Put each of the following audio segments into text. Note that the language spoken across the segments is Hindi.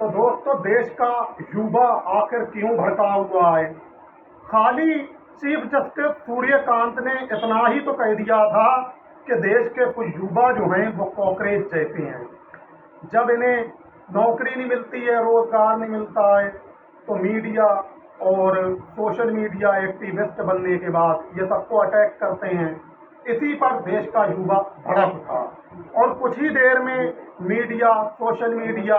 तो दोस्तों, देश का युवा आखिर क्यों भड़का हुआ है? खाली चीफ जस्टिस सूर्यकांत ने इतना ही तो कह दिया था कि देश के कुछ युवा जो हैं वो कॉकरेच जैसे हैं। जब इन्हें नौकरी नहीं मिलती है, रोजगार नहीं मिलता है, तो मीडिया और सोशल मीडिया एक्टिविस्ट बनने के बाद ये सबको अटैक करते हैं। इसी पर देश का युवा भड़क उठा और कुछ ही देर में मीडिया, सोशल मीडिया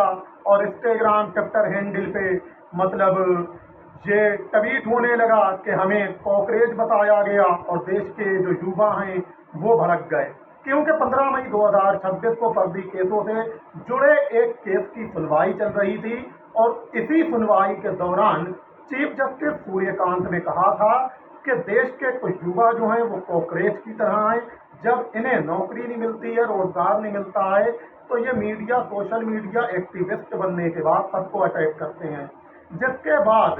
और इंस्टाग्राम, ट्विटर हैंडल पे मतलब ये ट्वीट होने लगा कि हमें कॉकरेज बताया गया और देश के जो युवा हैं वो भड़क गए, क्योंकि 15 मई 2026 को फर्जी केसों से जुड़े एक केस की सुनवाई चल रही थी और इसी सुनवाई के दौरान चीफ जस्टिस सूर्यकांत ने कहा था कि देश के कुछ युवा जो हैं वो कॉकरेच की तरह हैं। जब इन्हें नौकरी नहीं मिलती है, रोजगार नहीं मिलता है, तो ये मीडिया, सोशल मीडिया एक्टिविस्ट बनने के बाद सबको अटैक करते हैं। जिसके बाद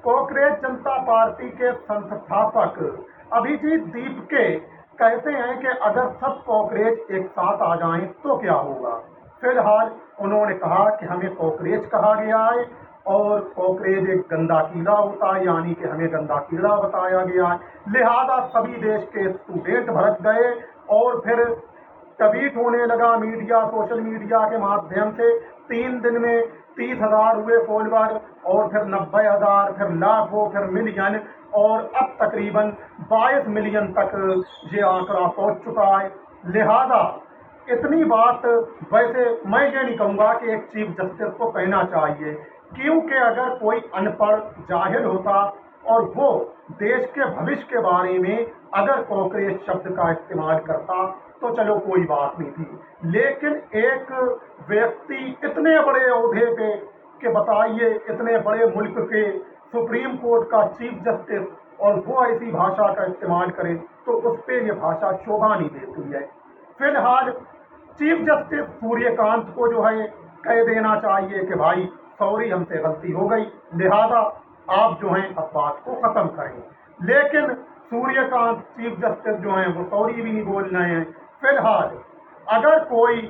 कॉकरेज जनता पार्टी के संस्थापक अभिजीत दीपके कहते हैं कि अगर सब कॉकरेज एक साथ आ जाएं तो क्या होगा। फिलहाल उन्होंने कहा कि हमें कॉकरेज कहा गया है और कॉकरेज एक गंदा कीड़ा होता है, यानी कि हमें गंदा कीड़ा बताया गया है। लिहाजा सभी देश के स्टूडेंट भड़क गए और फिर ट्वीट होने लगा मीडिया, सोशल मीडिया के माध्यम से। 3 दिन में 30,000 हुए फॉलोअर और फिर 90,000, फिर लाखों, फिर मिलियन और अब तकरीबन 22 मिलियन तक ये आंकड़ा पहुंच चुका है। लिहाजा इतनी बात वैसे मैं ये नहीं कहूँगा कि एक चीफ जस्टिस को कहना चाहिए, क्योंकि अगर कोई अनपढ़ जाहिल होता और वो देश के भविष्य के बारे में अगर कॉकरेज शब्द का इस्तेमाल करता तो चलो कोई बात नहीं थी। लेकिन एक व्यक्ति इतने बड़े ओहदे पे कि बताइए, इतने बड़े मुल्क के सुप्रीम कोर्ट का चीफ जस्टिस, और वो ऐसी भाषा का इस्तेमाल करे तो उस पर यह भाषा शोभा नहीं देती है। फिलहाल चीफ जस्टिस सूर्यकांत को जो है कह देना चाहिए कि भाई सॉरी, हमसे गलती हो गई, लिहाजा आप जो हैं अब बात को खत्म करें। लेकिन सूर्यकांत चीफ जस्टिस जो हैं वो सॉरी भी नहीं बोल रहे हैं। फिलहाल अगर कोई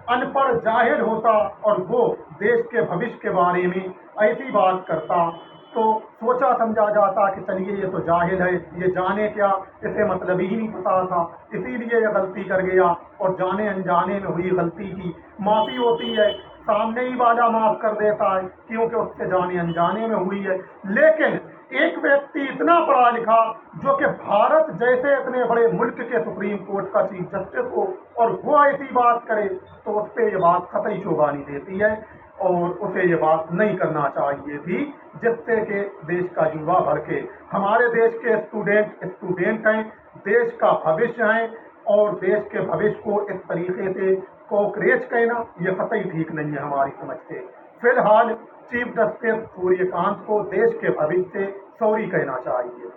अनपढ़ जाहिल होता और वो देश के भविष्य के बारे में ऐसी बात करता तो सोचा समझा जाता कि चलिए ये तो जाहिल है, ये जाने क्या, इसे मतलब ही नहीं पता था, इसीलिए ये गलती कर गया। और जाने अनजाने में हुई गलती की माफ़ी होती है, सामने ही वाला माफ कर देता है क्योंकि उससे जाने अनजाने में हुई है। लेकिन एक व्यक्ति इतना पढ़ा लिखा जो कि भारत जैसे इतने बड़े मुल्क के सुप्रीम कोर्ट का चीफ जस्टिस हो और वो ऐसी बात करे तो उस पर यह बात कतई शोभा नहीं देती है और उसे ये बात नहीं करना चाहिए थी, जिससे कि देश का युवा भड़के। हमारे देश के स्टूडेंट हैं, देश का भविष्य हैं और देश के भविष्य को इस तरीके से कॉकरेच कहना यह कतई ठीक नहीं है हमारी समझ से। फिलहाल चीफ जस्टिस सूर्यकांत को देश के भविष्य से सॉरी कहना चाहिए।